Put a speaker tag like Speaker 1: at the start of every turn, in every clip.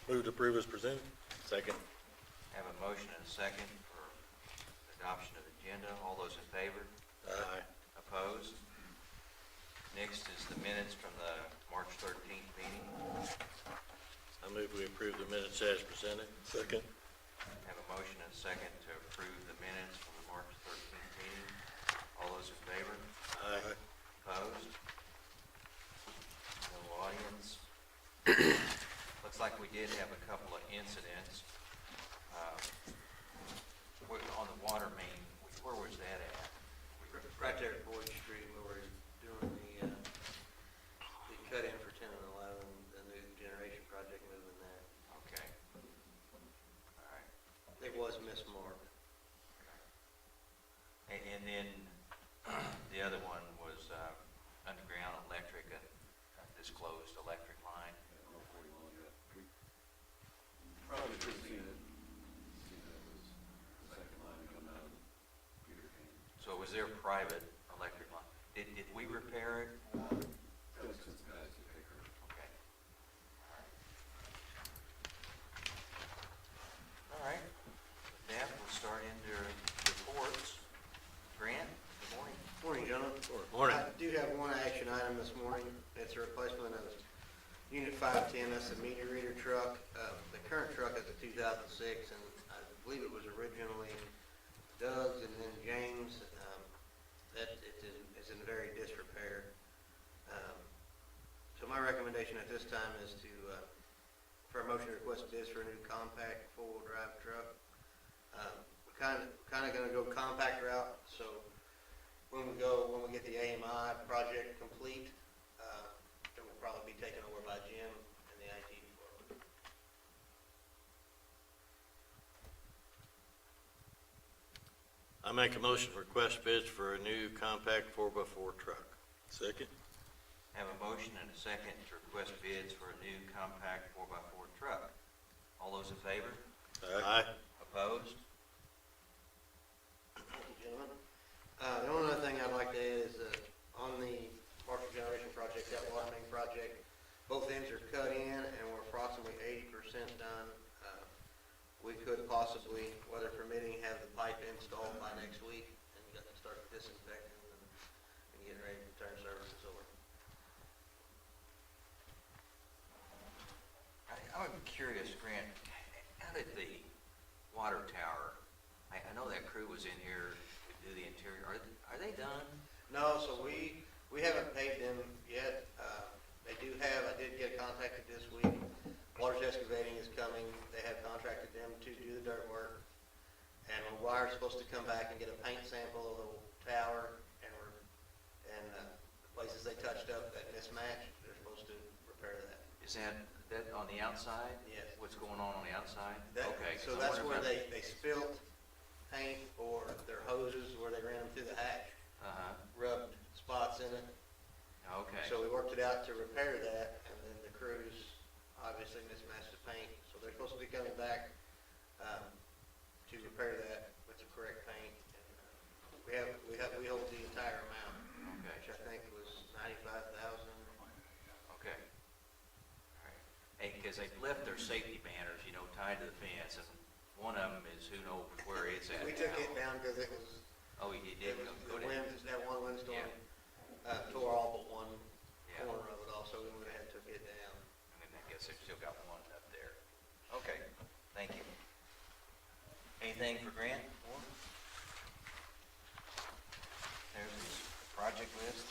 Speaker 1: Move to approve as presented. Second.
Speaker 2: Have a motion and a second for adoption of the agenda. All those in favor?
Speaker 1: Aye.
Speaker 2: Opposed? Next is the minutes from the March 13th meeting.
Speaker 1: I move we approve the minutes as presented. Second.
Speaker 2: Have a motion and a second to approve the minutes from the March 13th meeting. All those in favor?
Speaker 1: Aye.
Speaker 2: Opposed? No audience. Looks like we did have a couple of incidents. On the water main, where was that at?
Speaker 3: Right there at Boyd Street where we're doing the cut-in for 10 and 11, the new generation project moving there.
Speaker 2: Okay. All right.
Speaker 3: It was mismarked.
Speaker 2: And then the other one was underground electric, a disclosed electric line.
Speaker 4: Probably should have seen it. Seen it was the second line to come out of Peter King.
Speaker 2: So was there a private electric line? Did we repair it?
Speaker 4: Just since the guys who take her.
Speaker 2: Okay. All right. With that, we'll start into reports. Grant, good morning.
Speaker 3: Morning, gentlemen.
Speaker 1: Morning.
Speaker 3: I do have one action item this morning. It's a replacement of Unit 510. That's the meter reader truck. The current truck is a 2006, and I believe it was originally Doug's and then James. That is in very disrepair. So my recommendation at this time is for a motion to request bids for a new compact four-wheel drive truck. We're kind of going to go compact route. So when we get the AMI project complete, it will probably be taken over by Jim and the IT department.
Speaker 1: I make a motion to request bids for a new compact 4x4 truck. Second.
Speaker 2: Have a motion and a second to request bids for a new compact 4x4 truck. All those in favor?
Speaker 1: Aye.
Speaker 2: Opposed?
Speaker 3: Thank you, gentlemen. The only other thing I'd like to add is on the partial generation project, that water main project, both ends are cut in and we're approximately 80% done. We could possibly, weather permitting, have the pipe installed by next week and get to start disinfecting and getting ready to turn services over.
Speaker 2: I'm curious, Grant, how did the water tower, I know that crew was in here to do the interior, are they done?
Speaker 3: No, so we haven't paid them yet. They do have, I did get contacted this week. Waters Excavating is coming. They have contracted them to do the dirt work. And the wire's supposed to come back and get a paint sample of the tower and the places they touched up that mismatched, they're supposed to repair that.
Speaker 2: Is that on the outside?
Speaker 3: Yes.
Speaker 2: What's going on the outside? Okay.
Speaker 3: So that's where they spilt paint or their hoses where they ran them through the hatch, rubbed spots in it.
Speaker 2: Okay.
Speaker 3: So we worked it out to repair that, and then the crews obviously mismatched the paint. So they're supposed to be coming back to repair that with the correct paint. And, we hold the entire amount,
Speaker 2: Okay.
Speaker 3: which I think was $95,000.
Speaker 2: Okay. All right. Hey, because they've left their safety banners, tied to the fence, and one of them is who knows where it's at.
Speaker 3: We took
Speaker 2: now.
Speaker 3: it down because it was.
Speaker 2: Oh, you did?
Speaker 3: The wind, that one windstorm tore all but one corner of it off, so we went ahead and took it down.
Speaker 2: And then I guess they've still got one up there. Okay, thank you. Anything for Grant? There's his project list.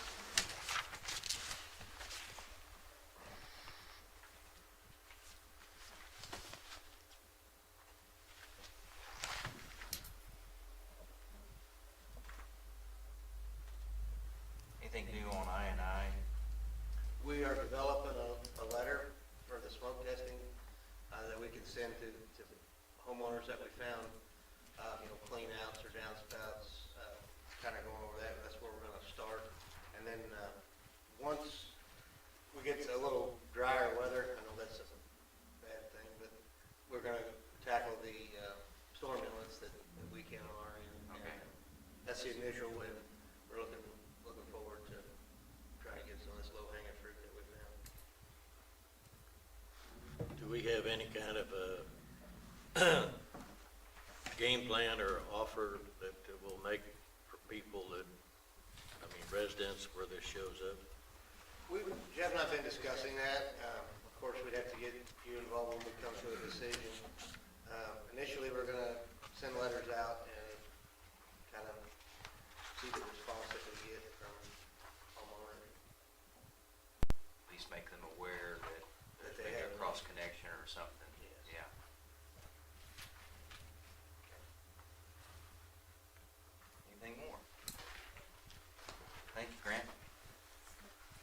Speaker 2: Anything new on I&I?
Speaker 3: We are developing a letter for the smoke testing that we can send to homeowners that we found, clean outs or downspouts, kind of going over that. That's where we're going to start. And then once we get to a little drier weather, I know that's a bad thing, but we're going to tackle the storm inlets that we can on our end.
Speaker 2: Okay.
Speaker 3: That's the initial, and we're looking forward to trying to get some of this low-hanging fruit that we found.
Speaker 1: Do we have any kind of a game plan or offer that will make for people that, I mean, residents where this shows up?
Speaker 3: Jeff and I have been discussing that. Of course, we'd have to get you involved when we come to a decision. Initially, we're going to send letters out and kind of see the response that we get from homeowners.
Speaker 2: At least make them aware that there's
Speaker 3: they
Speaker 2: maybe a
Speaker 3: have-
Speaker 2: cross connection or something.
Speaker 3: Yes.
Speaker 2: Yeah. Anything more? Thank you, Grant.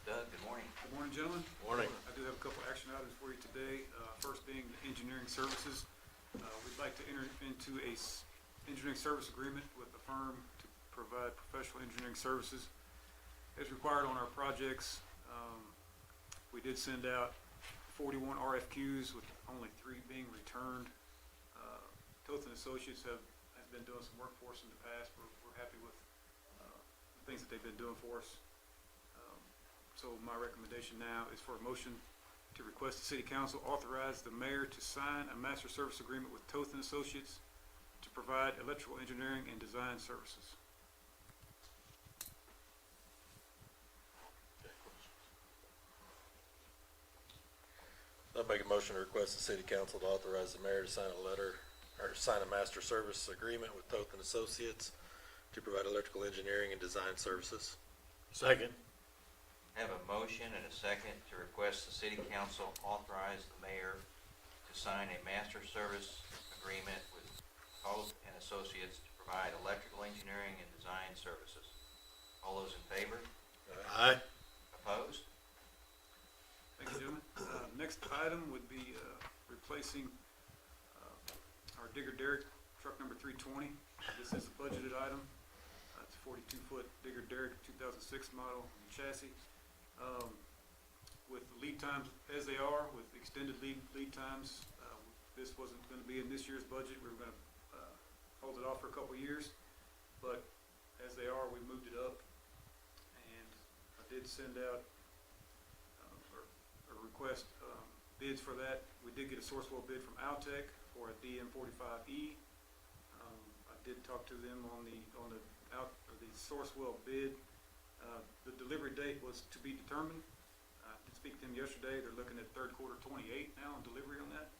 Speaker 2: Doug, good morning.
Speaker 5: Good morning, gentlemen.
Speaker 1: Morning.
Speaker 5: I do have a couple action items for you today. First being the engineering services. We'd like to enter into a engineering service agreement with a firm to provide professional engineering services as required on our projects. We did send out 41 RFQs with only 3 being returned. Toth and Associates has been doing some work for us in the past. We're happy with the things that they've been doing for us. So my recommendation now is for a motion to request the city council authorize the mayor to sign a master service agreement with Toth and Associates to provide electrical engineering and design services.
Speaker 6: I'll make a motion to request the city council to authorize the mayor to sign a letter, or sign a master service agreement with Toth and Associates to provide electrical engineering and design services.
Speaker 1: Second.
Speaker 2: Have a motion and a second to request the city council authorize the mayor to sign a master service agreement with Toth and Associates to provide electrical engineering and design services. All those in favor?
Speaker 1: Aye.
Speaker 2: Opposed?
Speaker 5: Thank you, gentlemen. Next item would be replacing our digger derrick, truck number 320. This is a budgeted item. It's a 42-foot digger derrick, 2006 model chassis. With lead times as they are, with extended lead times, this wasn't going to be in this year's budget. We were going to hold it off for a couple years, but as they are, we moved it up. And I did send out or request bids for that. We did get a source well bid from Altech for a DM45E. I did talk to them on the source well bid. The delivery date was to be determined. I did speak to them yesterday. They're looking at third quarter 28 now on delivery on that.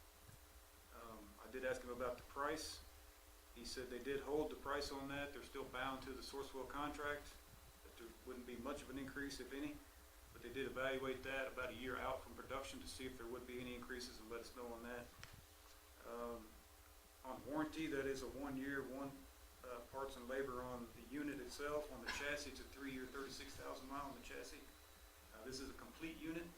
Speaker 5: I did ask him about the price. He said they did hold the price on that. They're still bound to the source well contract, that there wouldn't be much of an increase, if any. But they did evaluate that about a year out from production to see if there would be any increases and let us know on that. On warranty, that is a 1 year, parts and labor on the unit itself. On the chassis, it's a 3-year, 36,000 mile on the chassis. This is a complete unit.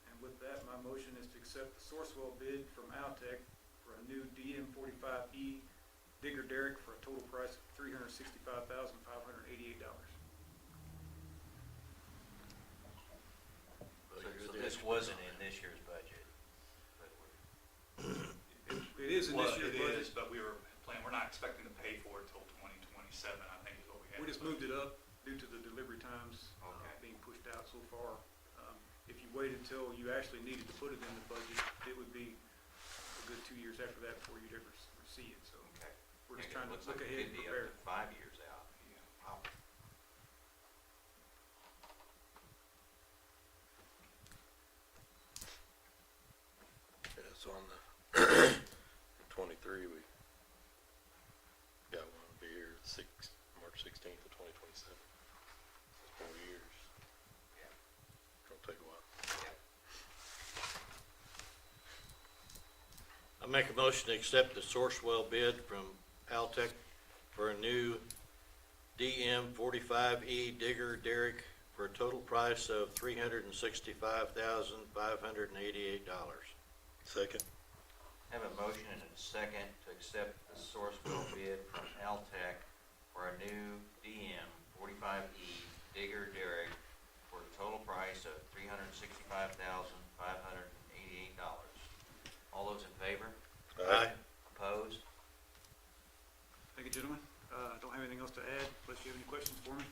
Speaker 5: And with that, my motion is to accept the source well bid from Altech for a new DM45E digger derrick for a total price of $365,588.
Speaker 2: So this wasn't in this year's budget, but
Speaker 5: It is in this year's
Speaker 7: Well, it
Speaker 5: budget.
Speaker 7: is, but we're not expecting to pay for it till 2027, I think is what we had.
Speaker 5: We just moved it up due to the delivery times
Speaker 2: Okay.
Speaker 5: being pushed out so far. If you waited until you actually needed to put it in the budget, it would be a good 2 years after that before you'd ever see it. So
Speaker 2: okay.
Speaker 5: we're just
Speaker 2: Yeah,
Speaker 5: trying to
Speaker 2: it looks
Speaker 5: look
Speaker 2: like
Speaker 5: ahead
Speaker 2: it
Speaker 5: and
Speaker 2: could be
Speaker 5: prepare.
Speaker 2: up to 5 years out. Wow.
Speaker 6: Yeah, so on the 23, we got one to be here March 16th of 2027. That's 4 years.
Speaker 2: Yeah.
Speaker 6: It'll take a while.
Speaker 1: I make a motion to accept the source well bid from Altech for a new DM45E digger derrick for a total price of $365,588.
Speaker 6: Second.
Speaker 2: Have a motion and a second to accept the source well bid from Altech for a new DM45E digger derrick for a total price of $365,588. All those in favor?
Speaker 1: Aye.
Speaker 2: Opposed?
Speaker 5: Thank you, gentlemen. I don't have anything else to add unless you have any questions for me.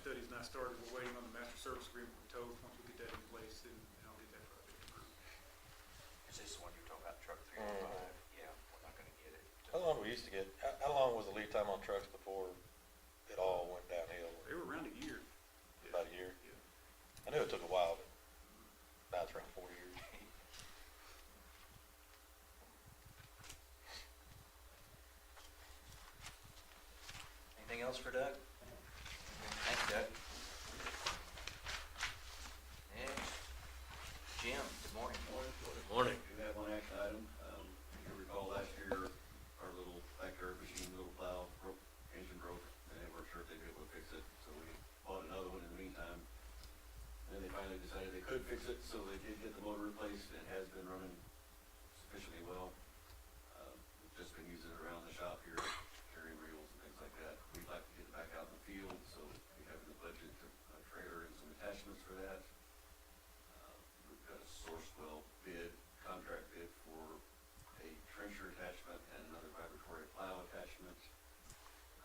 Speaker 5: study's not started. We're waiting on the master service agreement with Toth. Once we get that in place, then I'll get that project approved.
Speaker 2: Is this the one you're talking about, truck 305? Yeah, we're not gonna get it.
Speaker 6: How long we used to get, how long was the lead time on trucks before it all went downhill?
Speaker 5: They were around a year.
Speaker 6: About a year?
Speaker 5: Yeah.
Speaker 6: I knew it took a while, but now it's around 4 years.
Speaker 2: Anything else for Doug? Thanks, Doug. Next, Jim, good morning.
Speaker 1: Good morning.
Speaker 4: We have one action item. You recall last year, our little backyard machine, little plow, broke, engine broke, and they weren't sure if they'd be able to fix it, so we bought another one in the meantime. Then they finally decided they could fix it, so they did get the motor replaced, and it has been running sufficiently well. We've just been using it around the shop here, carrying reels and things like that. We'd like to get it back out in the field, so we have in the budget a trailer and some attachments for that. We've got a Sourcewell bid, contract bid for a trencher attachment and another vibratory plow attachment.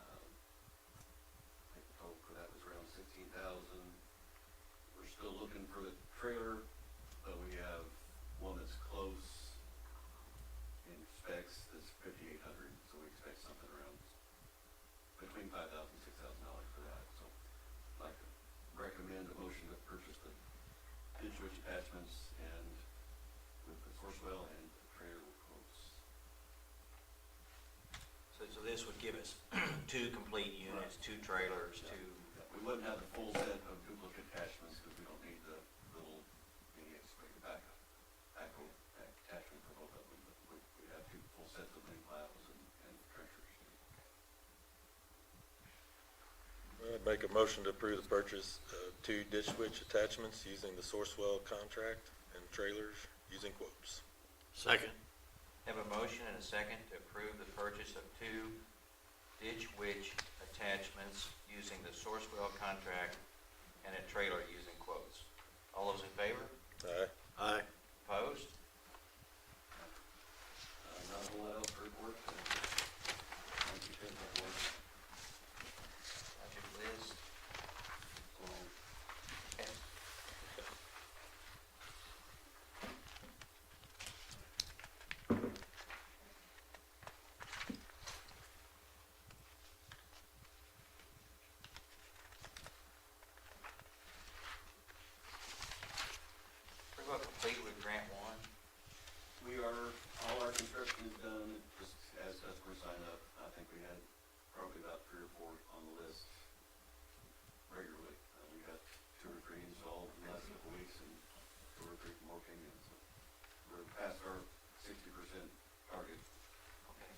Speaker 4: I think the total for that was around $16,000. We're still looking for the trailer, but we have one that's close in specs that's $5,800, so we expect something around between $5,000 and $6,000 for that. So I'd like to recommend a motion to purchase the ditch witch attachments and with the Sourcewell and the trailer with quotes.
Speaker 2: So this would give us 2 complete units, 2 trailers, 2,
Speaker 4: We wouldn't have the full set of duplicate attachments because we don't need the little mini excavator backhoe attachment for both of them, but we have 2 full sets of mini plows and trenchers.
Speaker 6: I'd make a motion to approve the purchase of 2 ditch switch attachments using the Sourcewell contract and trailers using quotes.
Speaker 1: Second.
Speaker 2: have a motion and a second to approve the purchase of 2 ditch witch attachments using the Sourcewell contract and a trailer using quotes. All those in favor?
Speaker 6: Aye.
Speaker 1: Aye.
Speaker 2: Opposed?
Speaker 4: Not a whole lot else to report. Thank you, Tim, for work.
Speaker 2: Budget list. Okay. Pretty well complete with grant 1.
Speaker 4: We are, all our construction is done, just as customers sign up. I think we had probably about 3 or 4 on the list regularly. We got 2 or 3 installed in the last couple weeks and 2 or 3 more came in. So we're past our 60% target.
Speaker 2: Okay.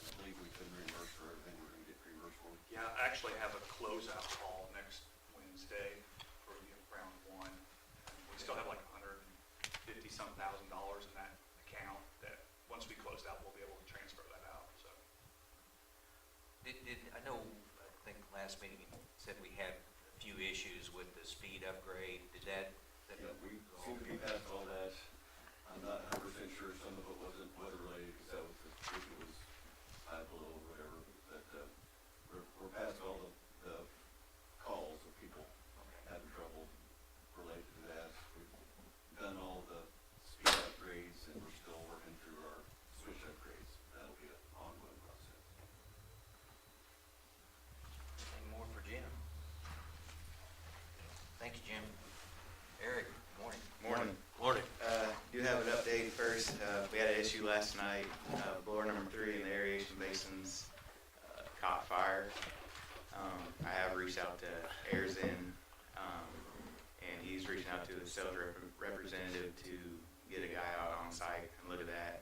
Speaker 4: I believe we've been reimbursed for everything we're gonna get reimbursed for.
Speaker 7: Yeah, I actually have a closeout call next Wednesday for round 1. We still have like $150-some thousand in that account that, once we close out, we'll be able to transfer that out, so.
Speaker 2: I know, I think last meeting you said we had a few issues with the speed upgrade. Did that?
Speaker 4: Yeah, we seem to be past all that. I'm not 100% sure some of it wasn't weather related, because that was, if it was high below or whatever, but, we're past all the calls of people having trouble related to that. We've done all the speed upgrades, and we're still working through our switch upgrades. That'll be an ongoing process.
Speaker 2: Anything more for Jim? Thank you, Jim. Eric, good morning.
Speaker 8: Morning.
Speaker 1: Morning.
Speaker 8: Do have an update first. We had an issue last night. Blower number 3 in the aeration basins caught fire. I have reached out to Airzin, and he's reaching out to the sales representative to get a guy out on site and look at that.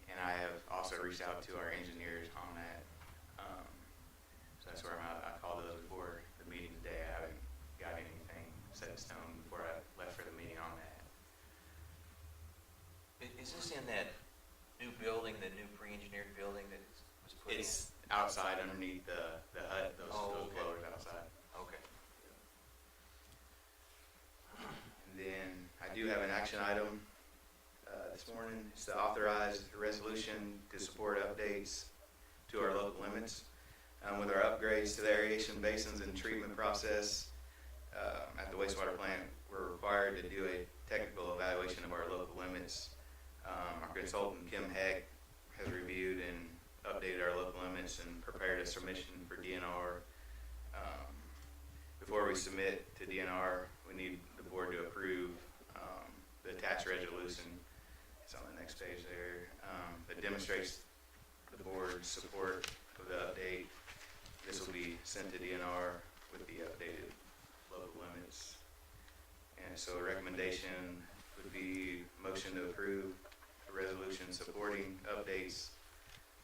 Speaker 8: And I have also reached out to our engineers on that. So that's where I'm at. I called those before the meeting today. I haven't got anything set in stone before I left for the meeting on that.
Speaker 2: Is this in that new building, the new pre-engineered building that was put in?
Speaker 8: It's outside underneath the hut, those
Speaker 2: Oh, okay.
Speaker 8: blowers outside.
Speaker 2: Okay.
Speaker 8: And then I do have an action item this morning. It's to authorize a resolution to support updates to our local limits. With our upgrades to the aeration basins and treatment process at the wastewater plant, we're required to do a technical evaluation of our local limits. Our consultant, Kim Heck, has reviewed and updated our local limits and prepared a submission for DNR. Before we submit to DNR, we need the board to approve the attached resolution. It's on the next page there. That demonstrates the board's support of the update. This will be sent to DNR with the updated local limits. And so a recommendation would be motion to approve a resolution supporting updates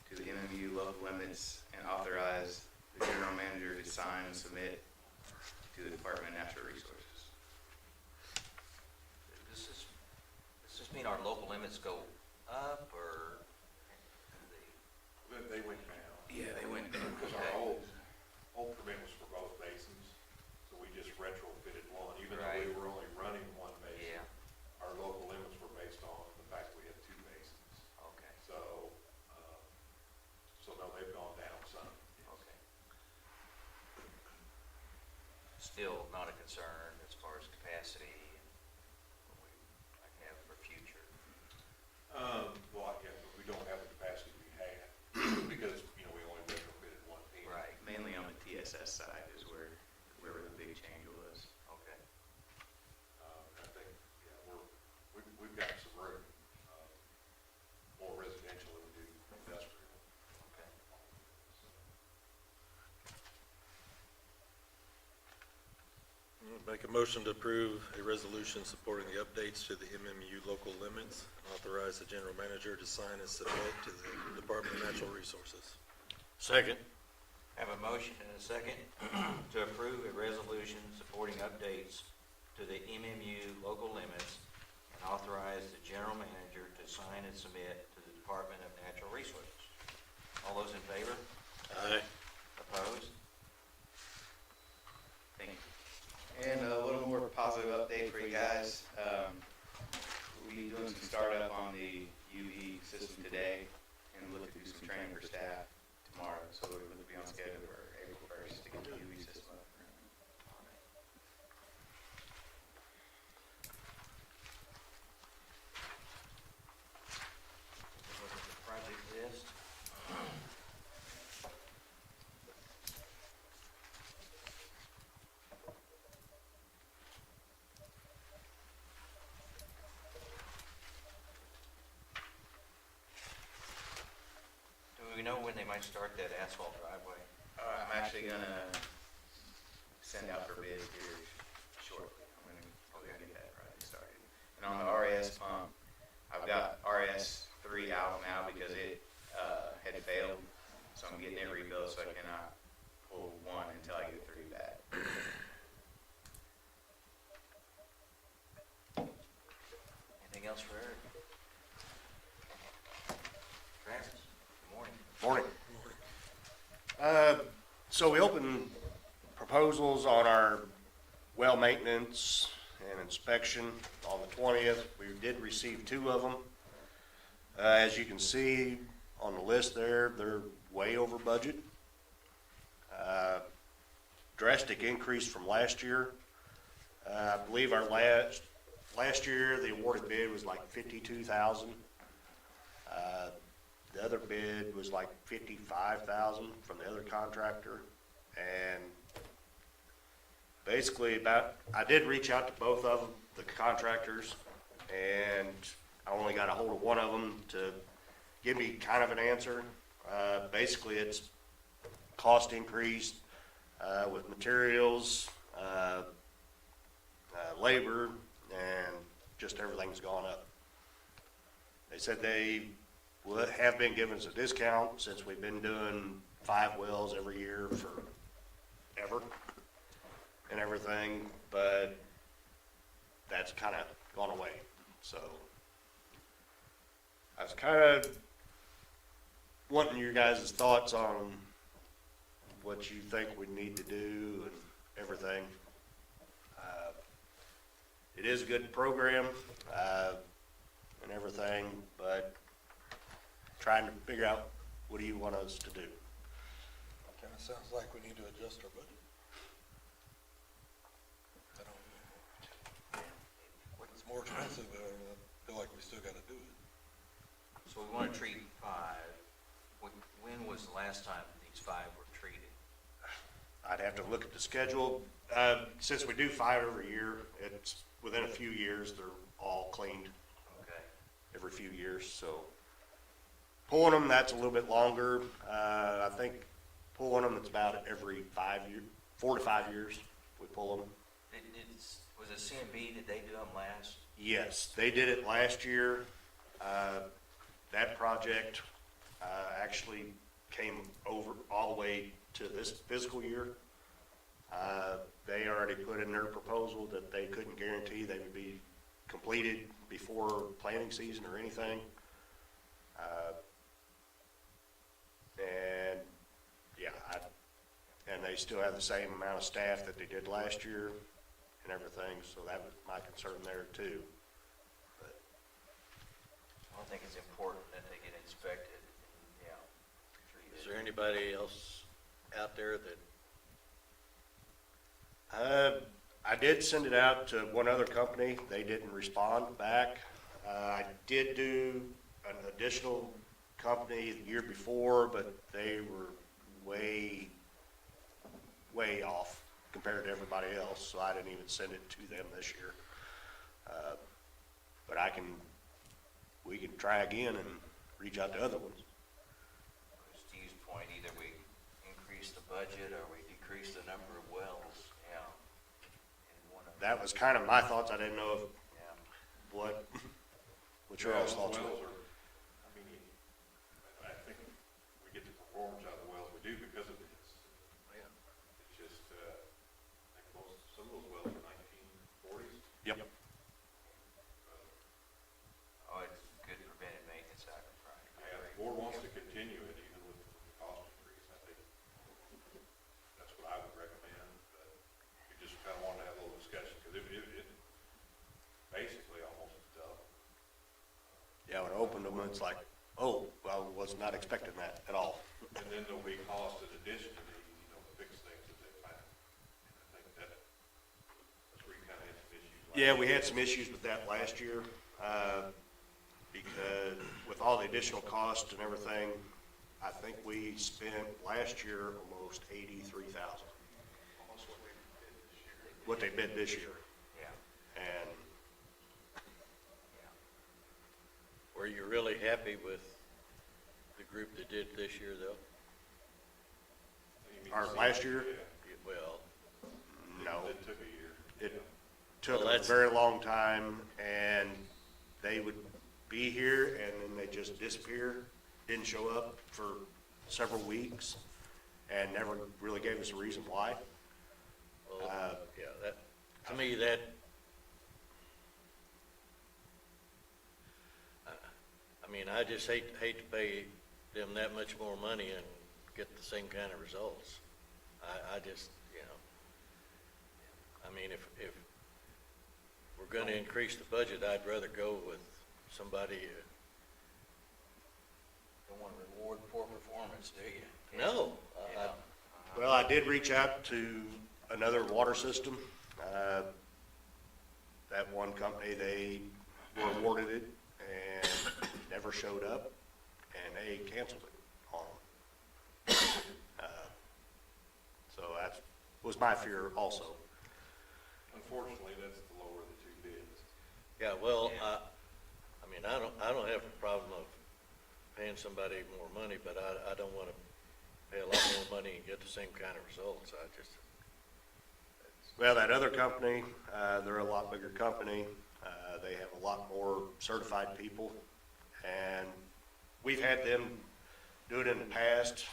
Speaker 8: to the MMU local limits and authorize the general manager to sign and submit to the Department of Natural Resources.
Speaker 2: Does this mean our local limits go up, or?
Speaker 9: They went down.
Speaker 8: Yeah, they went down.
Speaker 9: Because our old permit was for both basins, so we just retrofitted one, even though we
Speaker 2: Right.
Speaker 9: were only running one basin.
Speaker 2: Yeah,
Speaker 9: Our local limits were based on the fact that we had two basins.
Speaker 2: okay,
Speaker 9: So, no, they've gone down some.
Speaker 2: okay. Still not a concern as far as capacity and what we might have for future.
Speaker 9: Well, yeah, but we don't have the capacity we had, because, we only retrofitted one team.
Speaker 2: Right,
Speaker 8: Mainly on the TSS side is where the big change was.
Speaker 2: okay.
Speaker 9: I think, we've got some room, more residential than we do industrial.
Speaker 2: Okay.
Speaker 6: Make a motion to approve a resolution supporting the updates to the MMU local limits and authorize the general manager to sign and submit to the Department of Natural Resources.
Speaker 1: Second.
Speaker 2: Have a motion and a second to approve a resolution supporting updates to the MMU local limits and authorize the general manager to sign and submit to the Department of Natural Resources. All those in favor?
Speaker 1: Aye.
Speaker 2: Opposed?
Speaker 8: Thank you. And a little more positive update for you guys. We'll be doing some startup on the UV system today, and we'll look to do some training for staff tomorrow. So we'll be on schedule for April 1st to get the UV system up and running.
Speaker 2: Look at the project list. Do we know when they might start that asphalt driveway?
Speaker 8: I'm actually gonna send out for bids here shortly. I'm gonna get that project started. And on the RS pump, I've got RS3 out now because it had failed, so I'm getting it rebuilt, so I cannot pull one until I get 3 back.
Speaker 2: Anything else for Eric? Travis, good morning.
Speaker 10: Morning. So we opened proposals on our well maintenance and inspection on the 20th. We did receive 2 of them. As you can see on the list there, they're way over budget. Drastic increase from last year. I believe our last year, the awarded bid was like 52,000. The other bid was like 55,000 from the other contractor, and basically I did reach out to both of them, the contractors, and I only got a hold of one of them to give me kind of an answer. Basically it's cost increase, with materials, labor, and just everything's gone up. They said they have been giving us a discount since we've been doing 5 wells every year forever and everything, but that's kind of gone away. So I was kind of wanting your guys' thoughts on what you think we need to do and everything. It is a good program and everything, but trying to figure out what do you want us to do.
Speaker 11: It sounds like we need to adjust our budget. I don't know. It's more expensive, but I feel like we still gotta do it.
Speaker 2: So we want to treat 5. When was the last time these 5 were treated?
Speaker 10: I'd have to look at the schedule. Since we do 5 every year, it's within a few years, they're all cleaned
Speaker 2: Okay.
Speaker 10: every few years, so. Pulling them, that's a little bit longer. I think pulling them, it's about every 4 to 5 years, we pull them.
Speaker 2: Was it CMB, did they do them last?
Speaker 10: Yes, they did it last year. That project, actually came over all the way to this fiscal year. They already put in their proposal that they couldn't guarantee they would be completed before planting season or anything. And, yeah, and they still have the same amount of staff that they did last year and everything, so that was my concern there too. But
Speaker 2: I think it's important that they get inspected, yeah.
Speaker 1: Is there anybody else out there that,
Speaker 10: I did send it out to one other company. They didn't respond back. I did do an additional company the year before, but they were way off compared to everybody else, so I didn't even send it to them this year. But we can try again and reach out to other ones.
Speaker 2: Steve's point, either we increase the budget or we decrease the number of wells, yeah. And one of
Speaker 10: That was kind of my thoughts. I didn't know
Speaker 2: yeah.
Speaker 10: what your all's thoughts were.
Speaker 9: Wells are, I mean, I think we get the performance out of the wells we do because of this.
Speaker 1: yeah,
Speaker 9: It's just, I think some of those wells are 1940s.
Speaker 10: Yep.
Speaker 2: Oh, it's good preventive maintenance out of Friday.
Speaker 9: Yeah, the board wants to continue it even with the cost increase. I think that's what I would recommend, but we just kind of wanted to have a little discussion because it basically almost doubled.
Speaker 10: Yeah, when I opened them, it's like, oh, well, I was not expecting that at all.
Speaker 9: And then there'll be cost in addition to the, to fix things that they find. And I think that's where you kind of had some issues.
Speaker 10: Yeah, we had some issues with that last year, because with all the additional costs and everything, I think we spent last year almost $83,000.
Speaker 9: Almost what we did this year.
Speaker 10: What they bid this year,
Speaker 2: Yeah,
Speaker 10: and
Speaker 2: yeah.
Speaker 1: were you really happy with the group that did this year though?
Speaker 9: You mean
Speaker 10: our
Speaker 9: the
Speaker 10: last year,
Speaker 1: Yeah, well,
Speaker 10: no.
Speaker 9: It took a year.
Speaker 10: It took
Speaker 1: Well,
Speaker 10: a
Speaker 1: that's-
Speaker 10: very long time, and they would be here, and then they just disappear, didn't show up for several weeks, and never really gave us a reason why.
Speaker 1: well, yeah, that, to me, that, I mean, I just hate to pay them that much more money and get the same kind of results. I just, you know, I mean, if we're gonna increase the budget, I'd rather go with somebody,
Speaker 2: Don't want to reward poor performance, do you?
Speaker 1: no,
Speaker 2: Yeah.
Speaker 10: Well, I did reach out to another water system. That one company, they were awarded it and never showed up, and they canceled it on them. So that was my fear also.
Speaker 9: Unfortunately, that's the lower of the two bids.
Speaker 1: yeah, well,
Speaker 2: Yeah.
Speaker 1: I mean, I don't have a problem of paying somebody more money, but I don't wanna pay a lot more money and get the same kind of results. I just,
Speaker 10: Well, that other company, they're a lot bigger company. They have a lot more certified people, and we've had them do it in the past.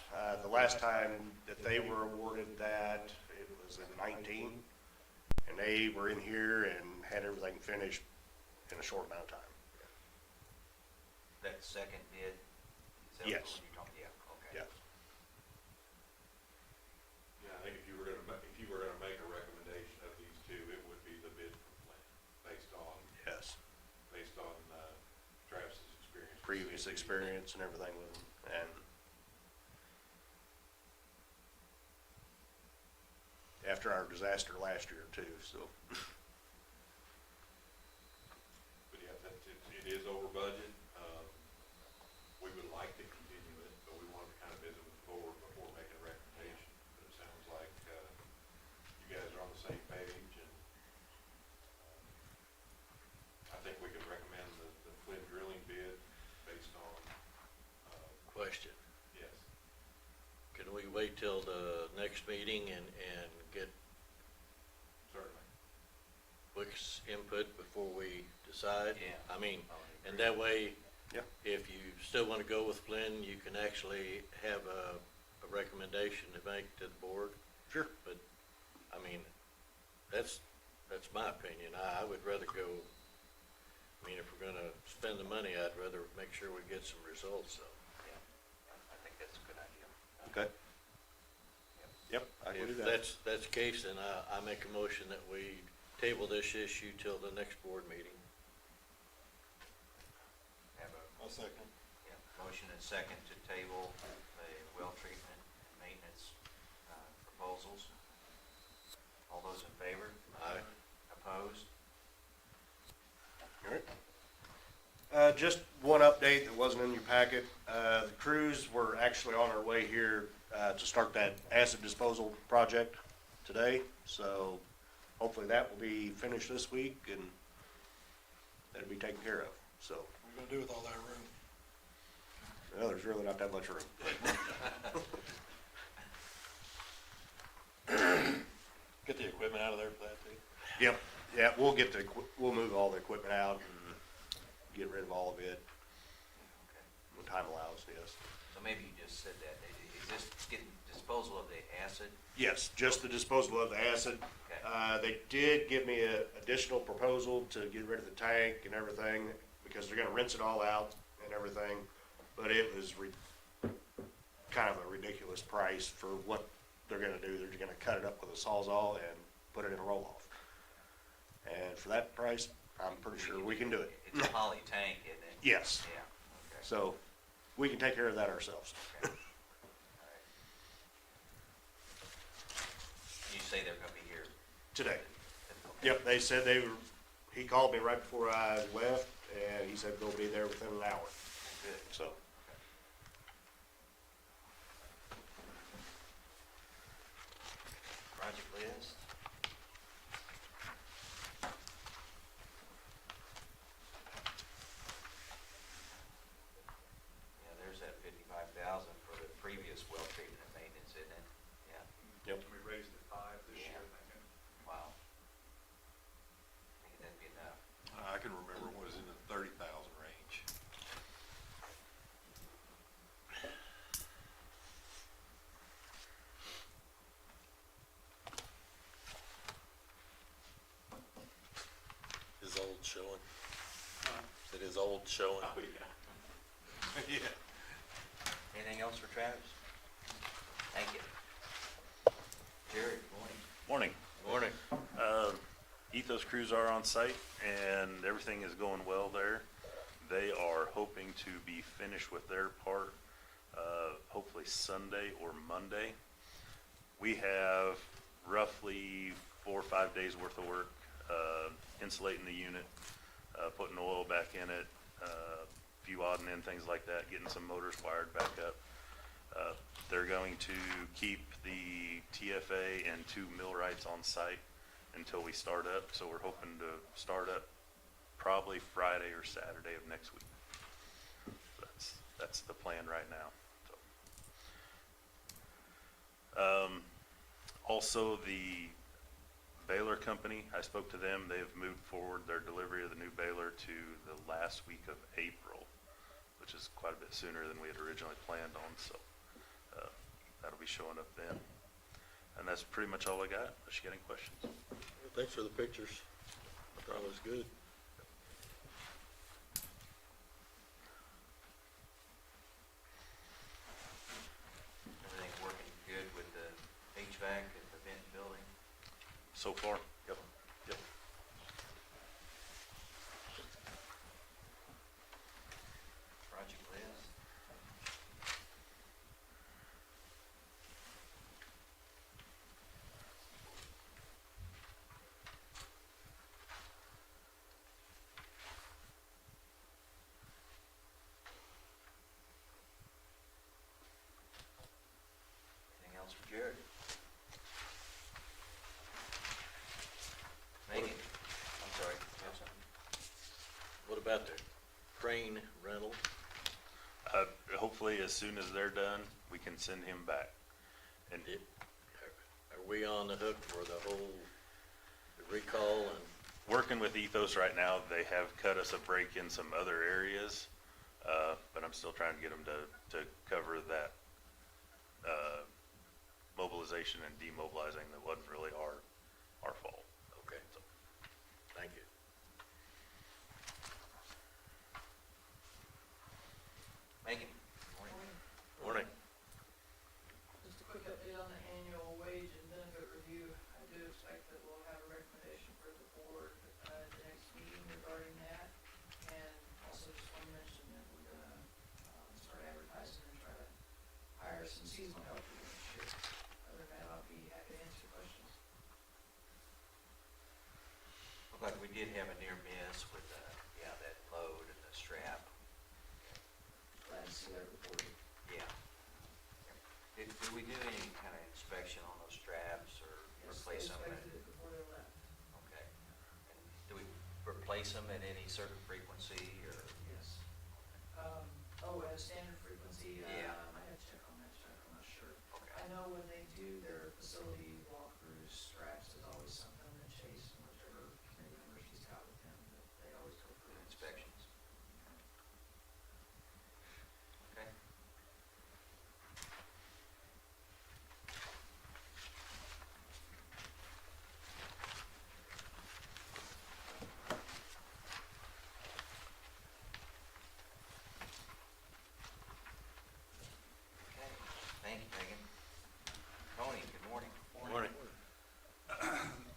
Speaker 10: The last time that they were awarded that, it was in 19, and they were in here and had everything finished in a short amount of time.
Speaker 2: That second bid? Is that
Speaker 10: Yes.
Speaker 2: what you're talking- Yeah, okay.
Speaker 10: Yes.
Speaker 9: Yeah, I think if you were gonna make a recommendation of these two, it would be the bid from Flint, based on
Speaker 10: Yes.
Speaker 9: Travis's experience.
Speaker 10: Previous experience and everything with them, and after our disaster last year too, so.
Speaker 9: But yeah, it is over budget. We would like to continue it, but we wanted to kind of visit with the board before making a recommendation. But it sounds like, you guys are on the same page, and, I think we could recommend the Flynn drilling bid based on,
Speaker 1: Question,
Speaker 9: yes.
Speaker 1: can we wait till the next meeting and get
Speaker 9: Certainly.
Speaker 1: Wick's input before we decide?
Speaker 2: Yeah.
Speaker 1: I mean,
Speaker 2: I would
Speaker 1: and
Speaker 2: agree.
Speaker 1: that way,
Speaker 10: Yeah.
Speaker 1: if you still want to go with Flynn, you can actually have a recommendation to make to the board.
Speaker 10: Sure.
Speaker 1: But, I mean, that's my opinion. I would rather go, I mean, if we're gonna spend the money, I'd rather make sure we get some results, so.
Speaker 2: Yeah, I think that's a good idea.
Speaker 10: Okay. Yep, I can do
Speaker 1: If
Speaker 10: that.
Speaker 1: that's the case, then I make a motion that we table this issue till the next board meeting.
Speaker 2: Have a,
Speaker 11: I'll second.
Speaker 2: yeah, motion and second to table the well treatment and maintenance, proposals. All those in favor?
Speaker 1: Aye.
Speaker 2: Opposed?
Speaker 10: All right. Just one update that wasn't in your packet. The crews were actually on their way here, to start that acid disposal project today. So hopefully that will be finished this week and that'll be taken care of. So,
Speaker 11: What are you gonna do with all that room?
Speaker 10: well, there's really not that much room.
Speaker 6: Get the equipment out of there for that too?
Speaker 10: Yep, yeah, we'll move all the equipment out and get rid of all of it
Speaker 2: Okay.
Speaker 10: when time allows, yes.
Speaker 2: So maybe you just said that. Is this getting disposal of the acid?
Speaker 10: Yes, just the disposal of the acid.
Speaker 2: Okay.
Speaker 10: They did give me an additional proposal to get rid of the tank and everything, because they're gonna rinse it all out and everything. But it was kind of a ridiculous price for what they're gonna do. They're gonna cut it up with a Sawzall and put it in a roll-off. And for that price, I'm pretty sure we can do it.
Speaker 2: It's a poly tank, isn't it?
Speaker 10: Yes,
Speaker 2: Yeah, okay.
Speaker 10: so we can take care of that ourselves.
Speaker 2: Okay. All right. You say they're gonna be here?
Speaker 10: Today.
Speaker 2: Okay.
Speaker 10: Yep, they said he called me right before I left, and he said they'll be there within an hour,
Speaker 2: Good.
Speaker 10: so.
Speaker 2: Project list? Yeah, there's that 55,000 for the previous well treatment and maintenance, isn't it? Yeah,
Speaker 10: Yep.
Speaker 7: We raised it 5 this
Speaker 2: Yeah.
Speaker 7: year, thinking.
Speaker 2: wow. Thinking that'd be enough.
Speaker 11: I can remember it was in the 30,000 range.
Speaker 6: Is old showing? It is old showing.
Speaker 9: Oh, yeah.
Speaker 11: Yeah.
Speaker 2: Anything else for Travis? Thank you. Jerry, good morning.
Speaker 12: Morning.
Speaker 1: Morning.
Speaker 12: Ethos crews are on site and everything is going well there. They are hoping to be finished with their part, hopefully Sunday or Monday. We have roughly 4 or 5 days worth of work, insulating the unit, putting oil back in it, a few odd and end things like that, getting some motors wired back up. They're going to keep the TFA and 2 millwrights on site until we start up, so we're hoping to start up probably Friday or Saturday of next week. That's the plan right now. So. Also, the baler company, I spoke to them. They've moved forward their delivery of the new baler to the last week of April, which is quite a bit sooner than we had originally planned on. So that'll be showing up then. And that's pretty much all I got. Unless you got any questions.
Speaker 6: Thanks for the pictures. I thought it was good.
Speaker 2: Everything working good with the HVAC at the Benton building?
Speaker 12: So far, yep, yep.
Speaker 2: Project list?
Speaker 12: hopefully as soon as they're done, we can send him back. And
Speaker 1: Are we on the hook for the whole recall and?
Speaker 12: working with Ethos right now, they have cut us a break in some other areas, but I'm still trying to get them to cover that mobilization and demobilizing that wasn't really our fault.
Speaker 1: Okay, thank you.
Speaker 2: Megan? Morning.
Speaker 1: Morning.
Speaker 13: Just a quick update on the annual wage and benefit review. I do expect that we'll have a recommendation for the board at the next meeting regarding that. And also just want to mention that we're gonna start advertising and try to hire some seasonal help next year. Other than that, I'll be happy to answer questions.
Speaker 2: Looked like we did have a near miss with, that load and the strap.
Speaker 13: Glad to see that reported.
Speaker 2: Yeah. Did we do any kind of inspection on those straps or
Speaker 13: Yes,
Speaker 2: replace
Speaker 13: they
Speaker 2: them?
Speaker 13: inspected it before they left.
Speaker 2: Okay. And do we replace them at any certain frequency or?
Speaker 13: Yes. At a standard frequency,
Speaker 2: Yeah.
Speaker 13: I had to check on that, Chuck, I'm not sure.
Speaker 2: Okay.
Speaker 13: I know when they do their facility walkthroughs, straps is always something that Chase and whichever committee members he's got with him, that they always go through.
Speaker 2: Inspections. Okay. Okay, thank you, Megan. Tony, good morning.
Speaker 1: Morning.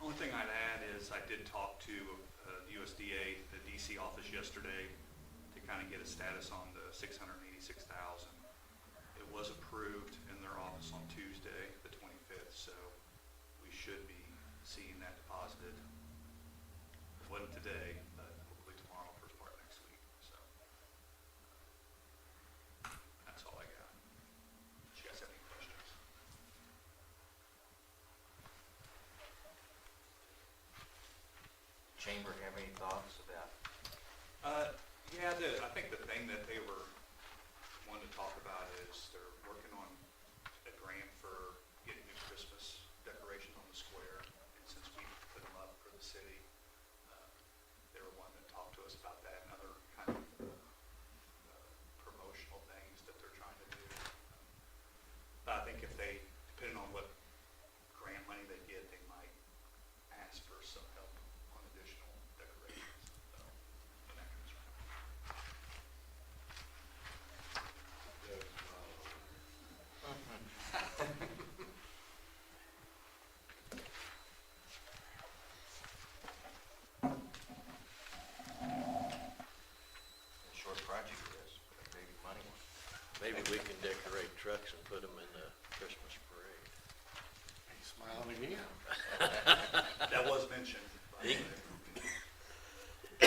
Speaker 7: Only thing I'd add is I did talk to USDA, the DC office yesterday to kind of get a status on the $686,000. It was approved in their office on Tuesday, the 25th, so we should be seeing that deposited. It wasn't today, but hopefully tomorrow, first part of next week, so. That's all I got. Do you guys have any questions?
Speaker 2: Chamber have any thoughts about?
Speaker 7: Yeah, I think the thing that they were wanting to talk about is they're working on a grant for getting new Christmas decorations on the square. And since we put them up for the city, they were wanting to talk to us about that and other kind of promotional things that they're trying to do. But I think if they, depending on what grant money they get, they might ask for some help on additional decorations. So, when that comes around.
Speaker 2: A short project for this, but a big money one.
Speaker 1: Maybe we can decorate trucks and put them in the Christmas parade.
Speaker 11: He's smiling again.
Speaker 7: That was mentioned. by
Speaker 1: He-
Speaker 7: the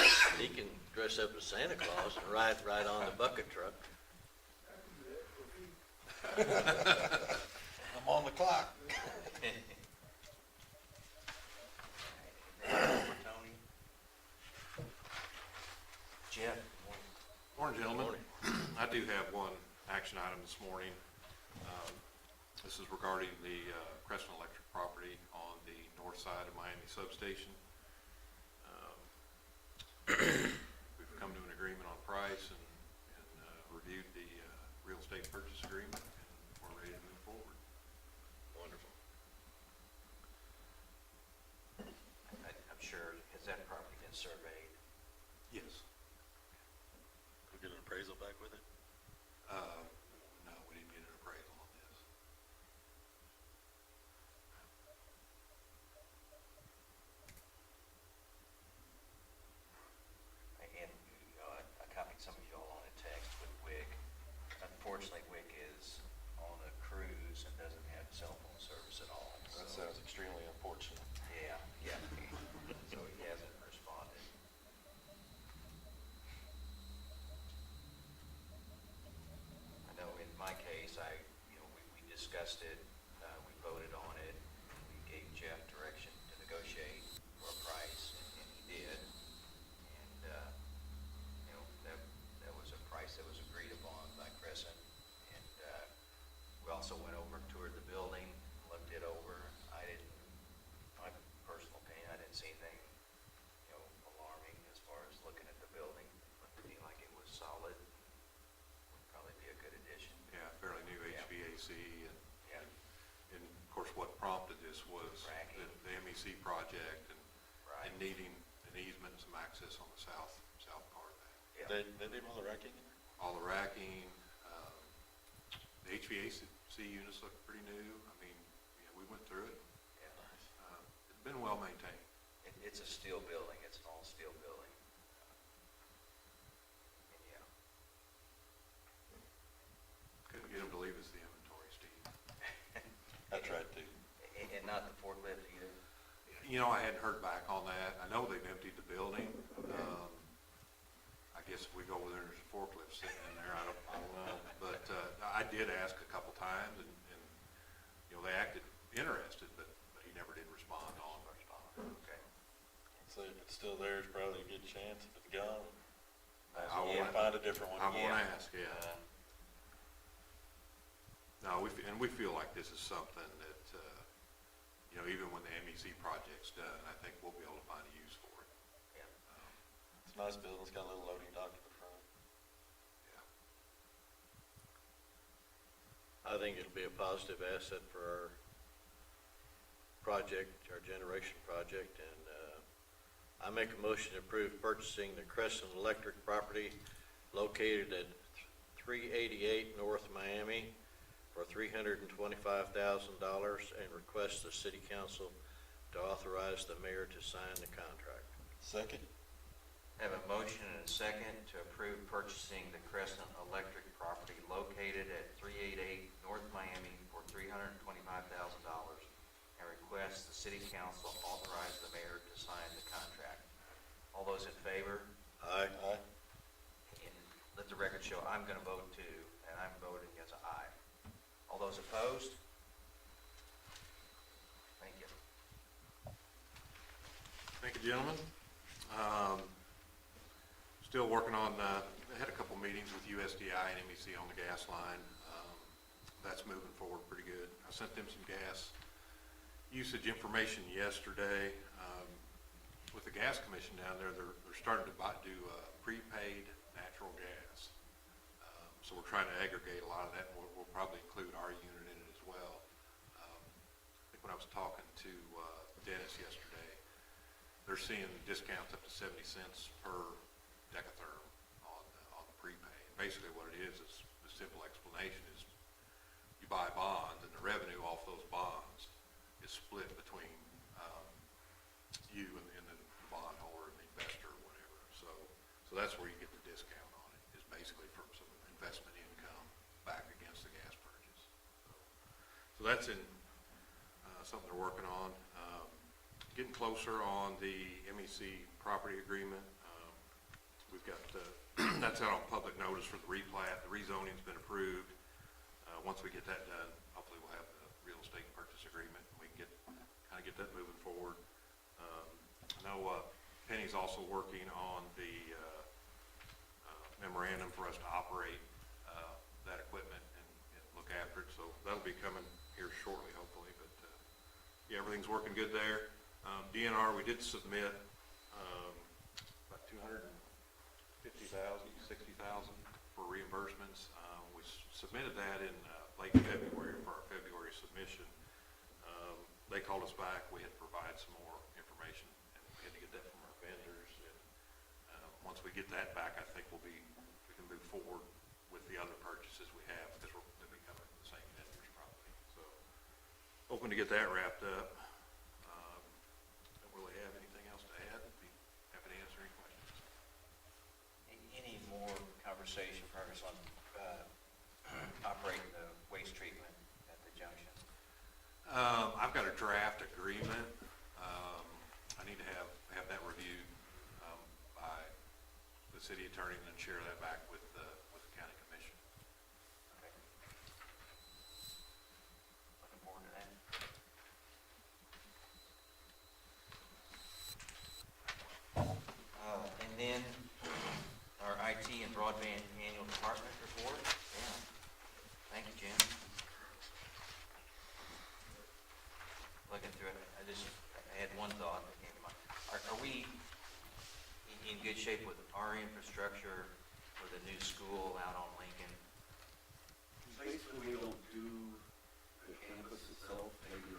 Speaker 7: way.
Speaker 1: He can dress up as Santa Claus and ride on the bucket truck.
Speaker 11: I'm on the clock.
Speaker 2: Anything for Tony? Jeff, good morning.
Speaker 14: Morning, gentlemen.
Speaker 1: Morning.
Speaker 14: I do have one action item this morning. This is regarding the Crescent Electric property on the north side of Miami substation. We've come to an agreement on price and reviewed the real estate purchase agreement, and we're ready to move forward.
Speaker 1: Wonderful.
Speaker 2: I'm sure, has that property been surveyed?
Speaker 14: Yes.
Speaker 6: We get an appraisal back with it?
Speaker 14: No, we didn't get an appraisal on this.
Speaker 2: And, I copied some of you all on a text with WIC. Unfortunately, WIC is on a cruise and doesn't have cell phone service at all.
Speaker 6: That
Speaker 2: so-
Speaker 6: sounds extremely unfortunate.
Speaker 2: Yeah, yeah. So he hasn't responded. I know in my case, we discussed it, we voted on it, we gave Jeff direction to negotiate for a price, and he did. And, that was a price that was agreed upon by Crescent.
Speaker 14: what prompted this was
Speaker 2: Racking.
Speaker 14: the MEC project and
Speaker 2: Right.
Speaker 14: needing an easement and some access on the south part of that.
Speaker 2: Yeah.
Speaker 6: They did all the racking in there?
Speaker 14: All the racking, the HVAC units look pretty new. I mean, yeah, we went through it.
Speaker 2: Yeah.
Speaker 14: It's been well maintained.
Speaker 2: It's a steel building, it's an all steel building. And yeah.
Speaker 14: Couldn't get them to leave us the inventory, Steve.
Speaker 6: I tried to.
Speaker 2: And not the forklift either.
Speaker 14: You know, I hadn't heard back on that. I know they've emptied the building. I guess if we go over there, there's a forklift sitting in there. I don't know. But I did ask a couple times, and you know, they acted interested, but he never did respond on.
Speaker 2: Okay.
Speaker 6: So if it's still there, it's probably a good chance. If it's gone,
Speaker 14: I
Speaker 6: we'll
Speaker 14: won't-
Speaker 6: find a different one.
Speaker 14: I won't
Speaker 2: Yeah.
Speaker 14: ask, yeah. No, we feel like this is something that, you know, even when the MEC project's done, I think we'll be able to find a use for it.
Speaker 2: Yeah.
Speaker 6: It's a nice building. It's got a little loading dock at the front.
Speaker 14: Yeah.
Speaker 1: I think it'll be a positive asset for our project, our generation project, and I make a motion to approve purchasing the Crescent Electric property located at 388 North Miami for $325,000 and request the city council to authorize the mayor to sign the contract.
Speaker 6: Second?
Speaker 2: Have a motion and a second to approve purchasing the Crescent Electric property located at 388 North Miami for $325,000 and request the city council authorize the mayor to sign the contract. All those in favor?
Speaker 1: Aye.
Speaker 6: Aye.
Speaker 2: And let the record show I'm going to vote too, and I'm voting as an aye. All those opposed? Thank you.
Speaker 14: Thank you, gentlemen. Still working on, I had a couple meetings with USDI and MEC on the gas line. That's moving forward pretty good. I sent them some gas usage information yesterday. With the gas commission down there, they're starting to do prepaid natural gas. So we're trying to aggregate a lot of that, and we'll probably include our unit in it as well. I think when I was talking to Dennis yesterday, they're seeing discounts up to 70 cents per decatherm on the prepaid. Basically what it is the simple explanation is you buy bonds, and the revenue off those bonds is split between you and the bondholder and the investor or whatever. So that's where you get the discount on it, is basically from some investment income back against the gas purchase. So that's in something they're working on. Getting closer on the MEC property agreement. We've got, that's out on public notice for the replat. The rezoning's been approved. Once we get that done, hopefully we'll have the real estate purchase agreement, and we can kind of get that moving forward. I know Penny's also working on the memorandum for us to operate that equipment and look after it. So that'll be coming here shortly, hopefully. But yeah, everything's working good there. DNR, we did submit about $250,000, $60,000 for reimbursements. We submitted that in late February for our February submission. They called us back. We had to provide some more information, and we had to get that from our vendors. And once we get that back, I think we can move forward with the other purchases we have, because they'll be coming from the same vendors probably. So hoping to get that wrapped up. Don't really have anything else to add. Be happy to answer any questions.
Speaker 2: Any more conversation, progress on operating the waste treatment at the junction?
Speaker 14: I've got a draft agreement. I need to have that reviewed by the city attorney and then share that back with the county commission.
Speaker 2: Okay. Looking forward to that. And then our IT and broadband annual department report. Yeah. Thank you, Jim. Looking through it, I had one thought that came to mind. Are we in good shape with our infrastructure for the new school out on Lincoln?
Speaker 4: Basically, we don't do the campus itself, maybe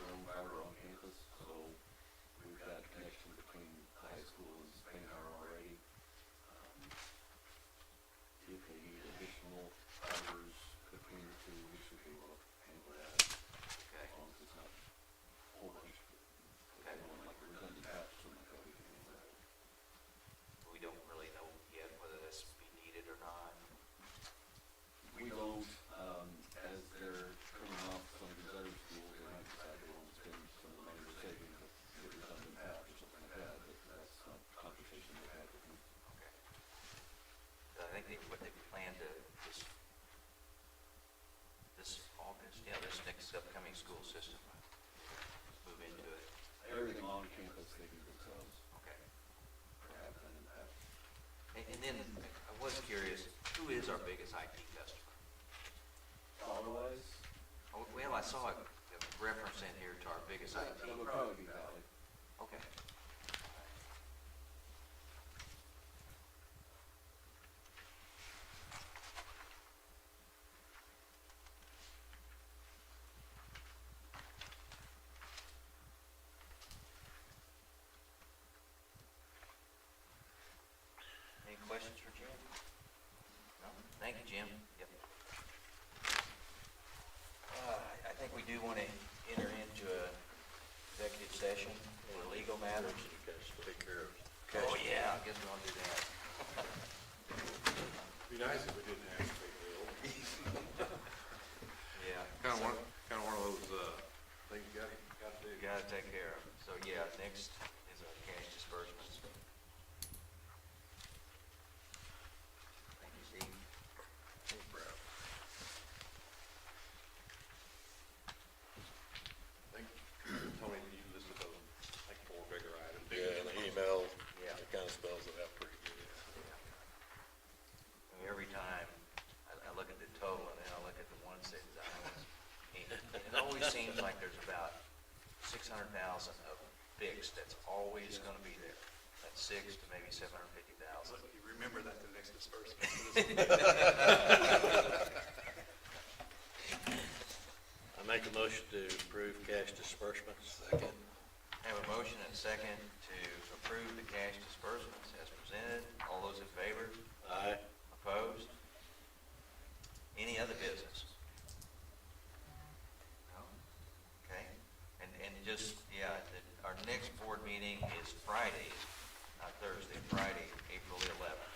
Speaker 2: this upcoming school system move into it?
Speaker 4: Everything on campus, they do themselves.
Speaker 2: Okay.
Speaker 4: Or have done in the past.
Speaker 2: And then I was curious, who is our biggest IT customer?
Speaker 4: Dollar-wise,
Speaker 2: Oh, well, I saw a reference in here to our biggest IT.
Speaker 4: it would probably be Valley.
Speaker 2: Okay. Any questions for Jim? No? Thank you, Jim. Yep. I think we do want to enter into a executive session for legal matters.
Speaker 1: You guys take care of.
Speaker 2: Oh, yeah, I guess we want to do that.
Speaker 14: Be nice if we didn't have to pay bill.
Speaker 2: Yeah.
Speaker 14: Kind of one of those, things you gotta do.
Speaker 2: You gotta take care of. So, yeah, next is our cash disbursements. Thank you, Steve.
Speaker 14: I think, Tony, you listed those, like, four bigger items.
Speaker 6: Yeah, and the email,
Speaker 2: Yeah.
Speaker 6: it kind of spells it out pretty good.
Speaker 2: I mean, every time I look at the total and then I look at the one cent allowance, it always seems like there's about 600,000 of fixed that's always gonna be there. That's 6 to maybe 750,000.
Speaker 7: You remember that the next disbursement.
Speaker 1: I make a motion to approve cash disbursements. Second.
Speaker 2: Have a motion and a second to approve the cash disbursements as presented. All those in favor?
Speaker 1: Aye.
Speaker 2: Opposed? Any other business? No? Okay, and just, yeah, our next board meeting is Friday, not Thursday, Friday, April the 11th,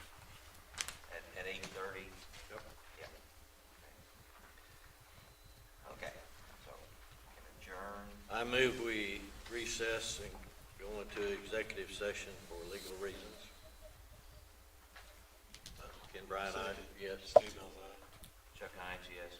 Speaker 2: at 8:30.
Speaker 14: Yep.
Speaker 2: Yeah. Okay, so, can adjourn.
Speaker 1: I move we recess and go into executive session for legal reasons. Ken Bryant, aye. Yes.
Speaker 6: Steve knows that.
Speaker 2: Chuck Hines, yes.